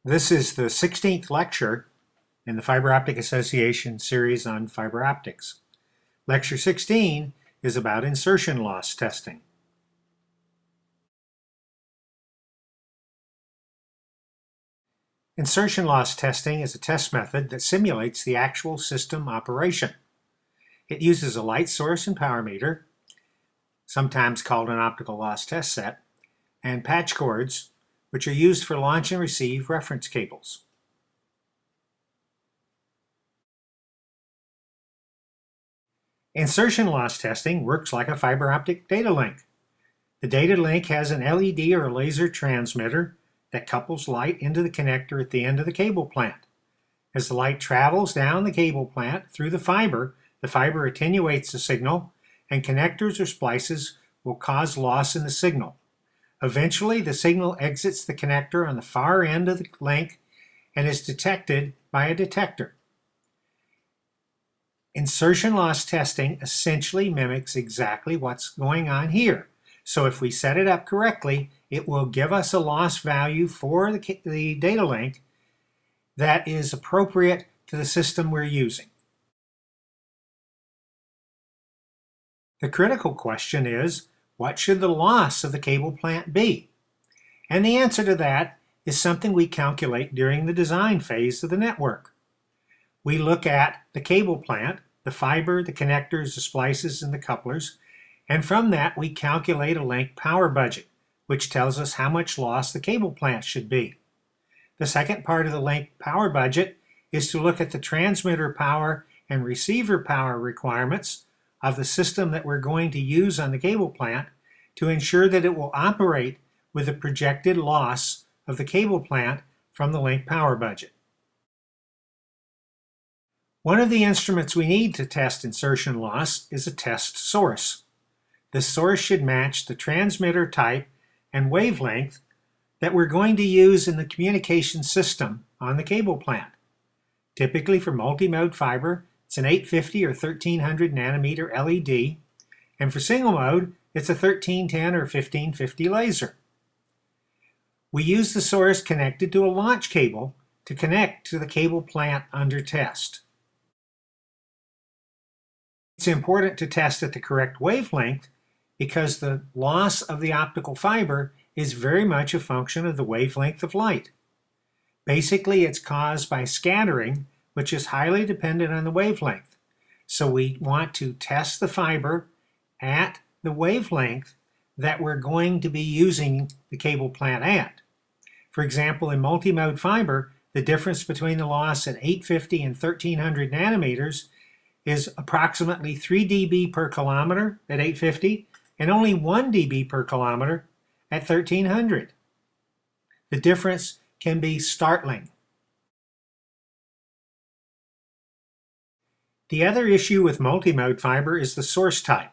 This is the 16th lecture in the Fiber Optic Association series on fiber optics. Lecture 16 is about insertion loss testing. Insertion loss testing is a test method that simulates the actual system operation. It uses a light source and power meter, sometimes called an optical loss test set, and patch cords, which are used for launch and receive reference cables. Insertion loss testing works like a fiber optic data link. The data link has an LED or a laser transmitter that couples light into the connector at the end of the cable plant. As the light travels down the cable plant through the fiber attenuates the signal, and connectors or splices will cause loss in the signal. Eventually, the signal exits the connector on the far end of the link and is detected by a detector. Insertion loss testing essentially mimics exactly what's going on here. So if we set it up correctly, it will give us a loss value for the data link that is appropriate to the system we're using. The critical question is, what should the loss of the cable plant be? And the answer to that is something we calculate during the design phase of the network. We look at the cable plant, the fiber, the connectors, the splices, and the couplers, and from that we calculate a link power budget, which tells us how much loss the cable plant should be. The second part of the link power budget is to look at the transmitter power and receiver power requirements of the system that we're going to use on the cable plant to ensure that it will operate with the projected loss of the cable plant from the link power budget. One of the instruments we need to test insertion loss is a test source. The source should match the transmitter type and wavelength that we're going to use in the communication system on the cable plant. Typically for multimode fiber, it's an 850 or 1300 nanometer LED, and for single mode, it's a 1310 or 1550 laser. We use the source connected to a launch cable to connect to the cable plant under test. It's important to test at the correct wavelength because the loss of the optical fiber is very much a function of the wavelength of light. Basically, it's caused by scattering, which is highly dependent on the wavelength. So we want to test the fiber at the wavelength that we're going to be using the cable plant at. For example, in multimode fiber, the difference between the loss at 850 and 1300 nanometers is approximately 3 dB per kilometer at 850 and only 1 dB per kilometer at 1300. The difference can be startling. The other issue with multimode fiber is the source type.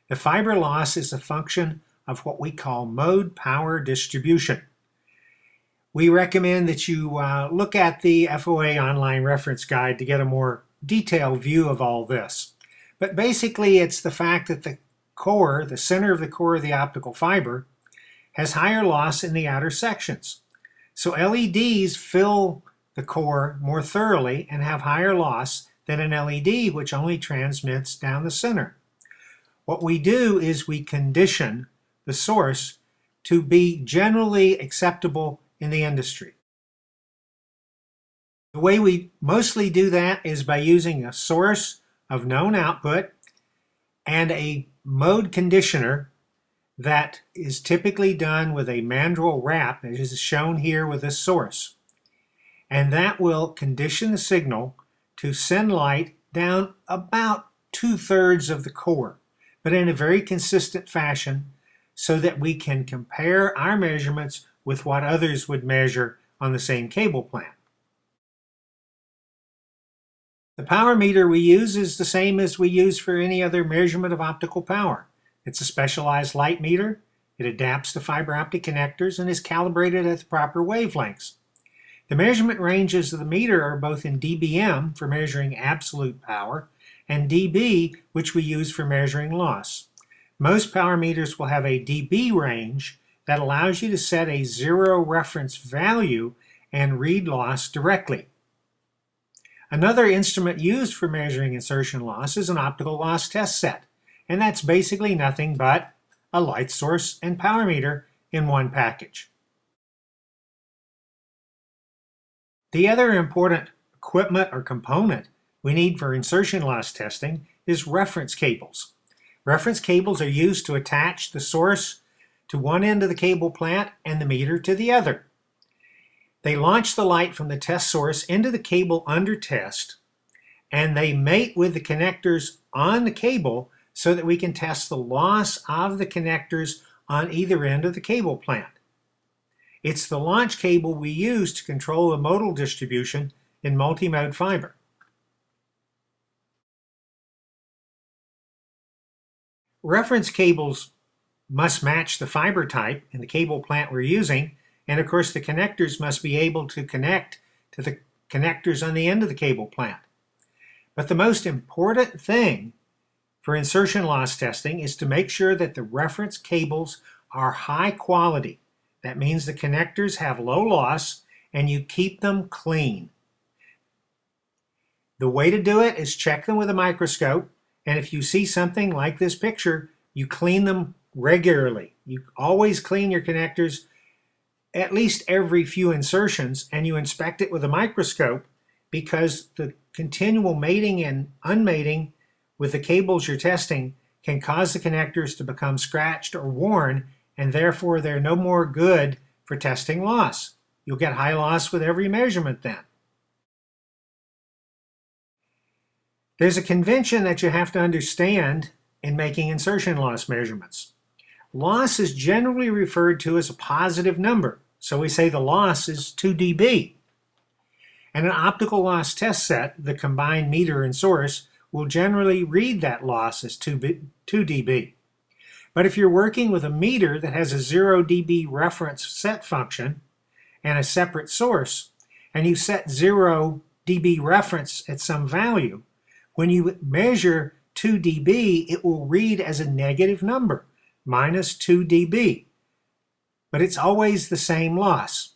The fiber loss is a function of what we call mode power distribution. We recommend that you look at the FOA online reference guide to get a more detailed view of all this. But basically it's the fact that the core, the center of the core of the optical fiber, has higher loss in the outer sections. So LEDs fill the core more thoroughly and have higher loss than an LED which only transmits down the center. What we do is we condition the source to be generally acceptable in the industry. The way we mostly do that is by using a source of known output and a mode conditioner that is typically done with a mandrel wrap, as is shown here with this source. And that will condition the signal to send light down about 2/3 of the core, but in a very consistent fashion so that we can compare our measurements with what others would measure on the same cable plant. The power meter we use is the same as we use for any other measurement of optical power. It's a specialized light meter. It adapts to fiber optic connectors and is calibrated at the proper wavelengths. The measurement ranges of the meter are both in dBm for measuring absolute power and dB, which we use for measuring loss. Most power meters will have a dB range that allows you to set a zero reference value and read loss directly. Another instrument used for measuring insertion loss is an optical loss test set, and that's basically nothing but a light source and power meter in one package. The other important equipment or component we need for insertion loss testing is reference cables. Reference cables are used to attach the source to one end of the cable plant and the meter to the other. They launch the light from the test source into the cable under test, and they mate with the connectors on the cable so that we can test the loss of the connectors on either end of the cable plant. It's the launch cable we use to control the modal distribution in multimode fiber. Reference cables must match the fiber type in the cable plant we're using, and of course the connectors must be able to connect to the connectors on the end of the cable plant. But the most important thing for insertion loss testing is to make sure that the reference cables are high quality. That means the connectors have low loss and you keep them clean. The way to do it is check them with a microscope, and if you see something like this picture, you clean them regularly. You always clean your connectors at least every few insertions, and you inspect it with a microscope, because the continual mating and unmating with the cables you're testing can cause the connectors to become scratched or worn, and therefore they're no more good for testing loss. You'll get high loss with every measurement then. There's a convention that you have to understand in making insertion loss measurements. Loss is generally referred to as a positive number, so we say the loss is 2 dB. And an optical loss test set, the combined meter and source, will generally read that loss as 2 dB. But if you're working with a meter that has a 0 dB reference set function and a separate source, and you set 0 dB reference at some value, when you measure 2 dB, it will read as a negative number, minus 2 dB. But it's always the same loss.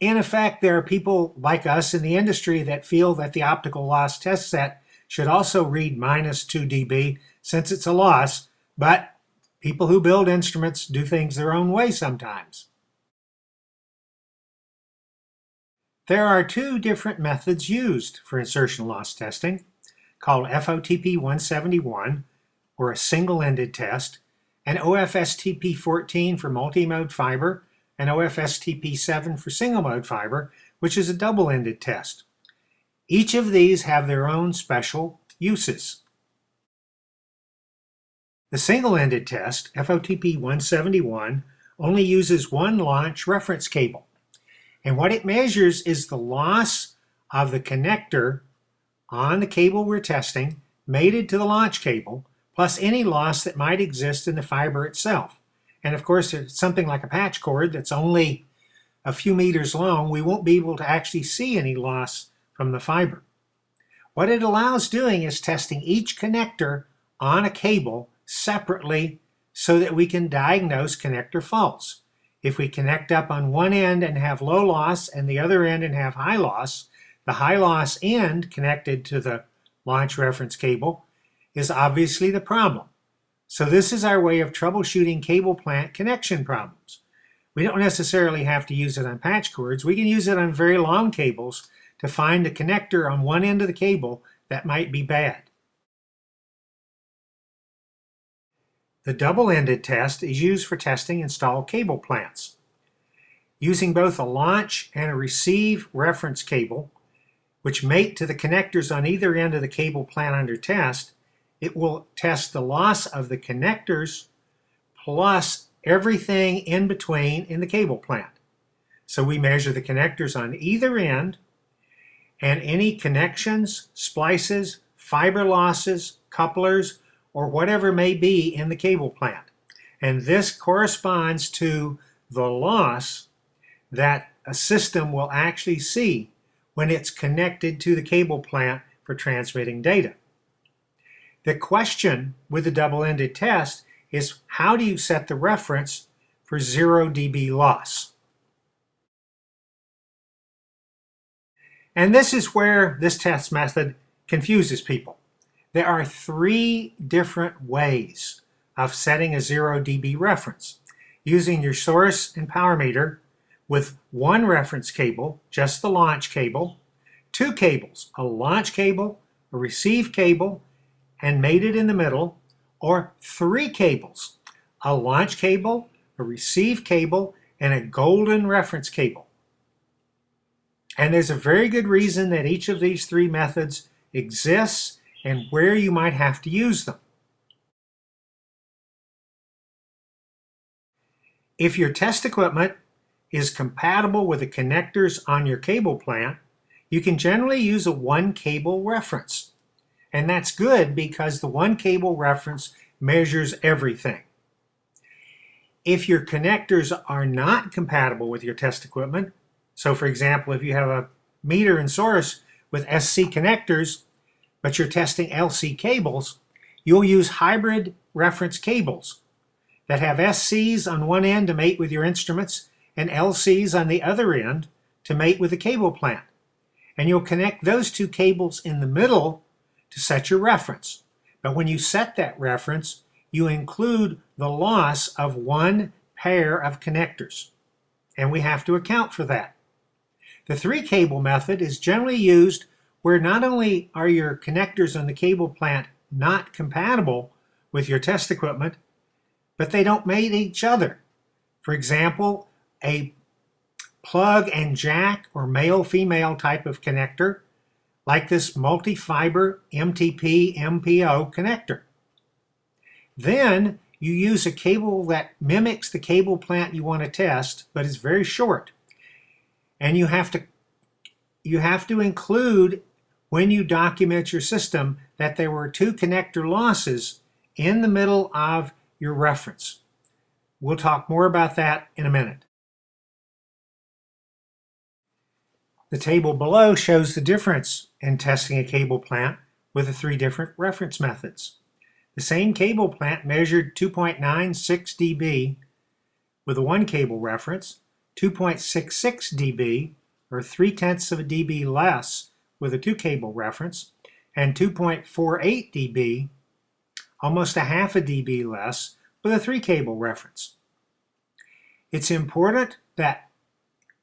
In effect, there are people like us in the industry that feel that the optical loss test set should also read minus 2 dB since it's a loss, but people who build instruments do things their own way sometimes. There are two different methods used for insertion loss testing, called FOTP 171, or a single-ended test, and OFSTP 14 for multimode fiber, and OFSTP 7 for single-mode fiber, which is a double-ended test. Each of these have their own special uses. The single-ended test, FOTP 171, only uses one launch reference cable, and what it measures is the loss of the connector on the cable we're testing, mated to the launch cable, plus any loss that might exist in the fiber itself. And of course, if it's something like a patch cord that's only a few meters long, we won't be able to actually see any loss from the fiber. What it allows doing is testing each connector on a cable separately so that we can diagnose connector faults. If we connect up on one end and have low loss and the other end and have high loss, the high loss end connected to the launch reference cable is obviously the problem. So this is our way of troubleshooting cable plant connection problems. We don't necessarily have to use it on patch cords. We can use it on very long cables to find a connector on one end of the cable that might be bad. The double-ended test is used for testing installed cable plants. Using both a launch and a receive reference cable, which mate to the connectors on either end of the cable plant under test, it will test the loss of the connectors plus everything in between in the cable plant. So we measure the connectors on either end and any connections, splices, fiber losses, couplers, or whatever may be in the cable plant. And this corresponds to the loss that a system will actually see when it's connected to the cable plant for transmitting data. The question with the double-ended test is, how do you set the reference for 0 dB loss? And this is where this test method confuses people. There are 3 different ways of setting a 0 dB reference. Using your source and power meter with 1 reference cable, just the launch cable, 2 cables, a launch cable, a receive cable, and mated in the middle, or 3 cables, a launch cable, a receive cable, and a golden reference cable. And there's a very good reason that each of these 3 methods exists and where you might have to use them. If your test equipment is compatible with the connectors on your cable plant, you can generally use a 1 cable reference. And that's good because the 1 cable reference measures everything. If your connectors are not compatible with your test equipment, so for example, if you have a meter and source with SC connectors, but you're testing LC cables, you'll use hybrid reference cables that have SCs on one end to mate with your instruments and LCs on the other end to mate with the cable plant. And you'll connect those 2 cables in the middle to set your reference. But when you set that reference, you include the loss of 1 pair of connectors. And we have to account for that. The 3 cable method is generally used where not only are your connectors on the cable plant not compatible with your test equipment, but they don't mate each other. For example, a plug and jack or male-female type of connector, like this multi-fiber MTP-MPO connector. Then you use a cable that mimics the cable plant you want to test, but is very short. And you have to include, when you document your system, that there were 2 connector losses in the middle of your reference. We'll talk more about that in a minute. The table below shows the difference in testing a cable plant with the 3 different reference methods. The same cable plant measured 2.96 dB with a 1 cable reference, 2.66 dB or 0.3 of a dB less with a 2 cable reference, and 2.48 dB, almost a half a dB less, with a 3 cable reference. It's important that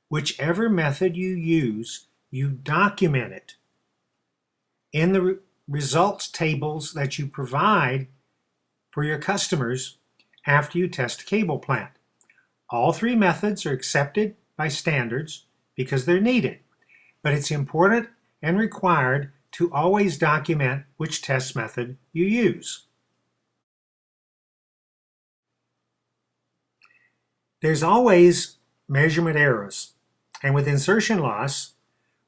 whichever method you use, you document it in the results tables that you provide for your customers after you test a cable plant. All 3 methods are accepted by standards because they're needed, but it's important and required to always document which test method you use. There's always measurement errors, and with insertion loss,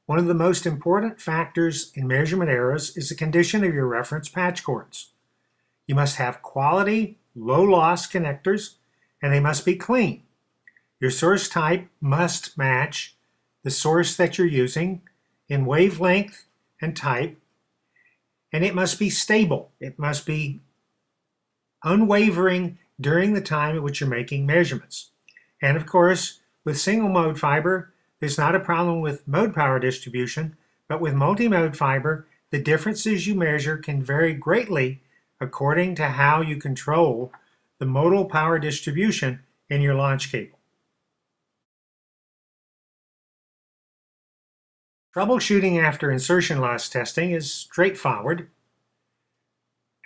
one of the most important factors in measurement errors is the condition of your reference patch cords. You must have quality, low-loss connectors, and they must be clean. Your source type must match the source that you're using in wavelength and type, and it must be stable. It must be unwavering during the time at which you're making measurements. And of course, with single mode fiber, there's not a problem with mode power distribution, but with multi-mode fiber, the differences you measure can vary greatly according to how you control the modal power distribution in your launch cable. Troubleshooting after insertion loss testing is straightforward.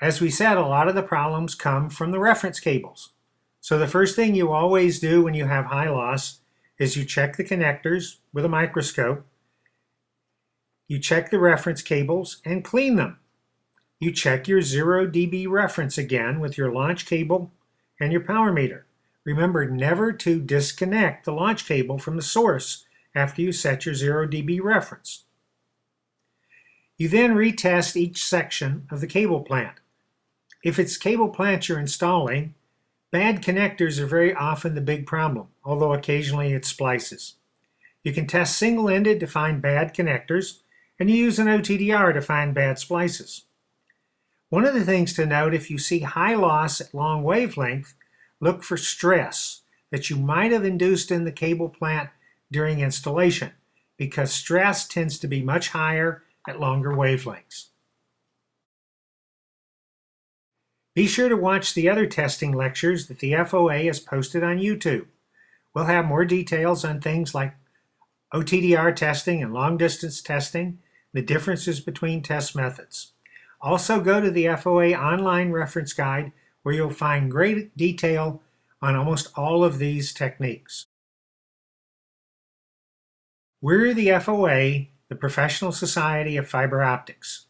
As we said, a lot of the problems come from the reference cables. So the first thing you always do when you have high loss is you check the connectors with a microscope. You check the reference cables and clean them. You check your 0 dB reference again with your launch cable and your power meter. Remember never to disconnect the launch cable from the source after you set your 0 dB reference. You then retest each section of the cable plant. If it's cable plant you're installing, bad connectors are very often the big problem, although occasionally it splices. You can test single-ended to find bad connectors, and you use an OTDR to find bad splices. One of the things to note, if you see high loss at long wavelength, look for stress that you might have induced in the cable plant during installation. because stress tends to be much higher at longer wavelengths. Be sure to watch the other testing lectures that the FOA has posted on YouTube. We'll have more details on things like OTDR testing and long-distance testing, the differences between test methods. Also go to the FOA online reference guide where you'll find great detail on almost all of these techniques. We're the FOA, the Professional Society of Fiber Optics.